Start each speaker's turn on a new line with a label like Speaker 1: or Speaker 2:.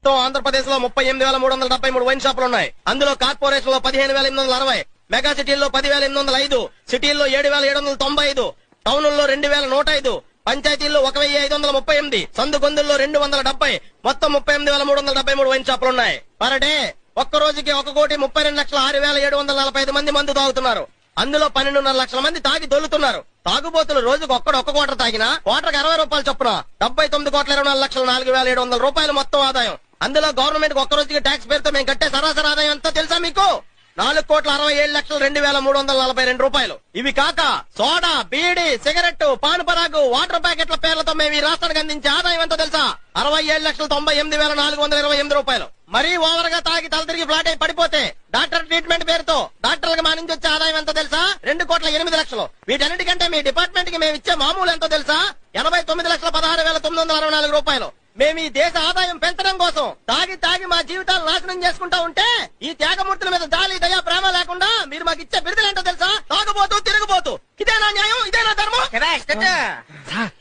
Speaker 1: ఆంధ్రప్రదేశ్ లో 38,373 వైన్ షాపులు ఉన్నాయి. అందులో కార్పొరేషన్ లో 15,860, మెగా సిటీల్లో 10,805, సిటీల్లో 7,795, టౌన్లో 2,105, పంచాయతీల్లో 1,538, సందు గొందుల్లో 270, మొత్తం 38,373 వైన్ షాపులు ఉన్నాయి. పర్ డే ఒక్క రోజుకి 1,32,06,745 మంది మందు తాగుతున్నారు. అందులో 12.5 లక్షల మంది తాగి దొల్లుతున్నారు. తాగుబోతులు రోజుకు ఒక్క క్వార్టర్ తాగినా క్వార్టర్కి 60 రూపాయలు చొప్పున 79,24,24,700 రూపాయలు మొత్తం ఆదాయం. అందులో గవర్నమెంట్ ఒక్క రోజుకి ట్యాక్స్ పేరుతో మేము కట్టే సరాసరి ఆదాయం ఎంతో తెలుసా మీకు? 4,67,02,242 రూపాయలు. ఇవి కాక soda, beedi, cigarette, Pan Parag, water ప్యాకెట్ల పేర్లతో మేము ఈ రాష్ట్రానికి అందించే ఆదాయం ఎంతో తెలుసా? 67,98,428 రూపాయలు. మరీ ఓవర్ గా తాగి తల తిరిగి ఫ్లాట్ అయి పడిపోతే డాక్టర్ ట్రీట్మెంట్ పేరుతో డాక్టర్లకు మా నుంచి వచ్చే ఆదాయం ఎంతో తెలుసా? 2,08,00,000. వీటన్నిటికంటే మీ డిపార్ట్మెంట్ కి మేము ఇచ్చే మామూలు ఎంతో తెలుసా? 89,16,964 రూపాయలు. మేము ఈ దేశ ఆదాయం పెంచడం కోసం తాగి తాగి మా జీవితాలు నాశనం చేసుకుంటా ఉంటే ఈ త్యాగమూర్తుల మీద జాలి, దయా, ప్రేమ లేకుండా మీరు మాకు ఇచ్చే బిరుదులేంటో తెలుసా? తాగుబోతూ, తిరుగుబోతూ. ఇదేనా న్యాయం? ఇదేనా ధర్మం?
Speaker 2: సార్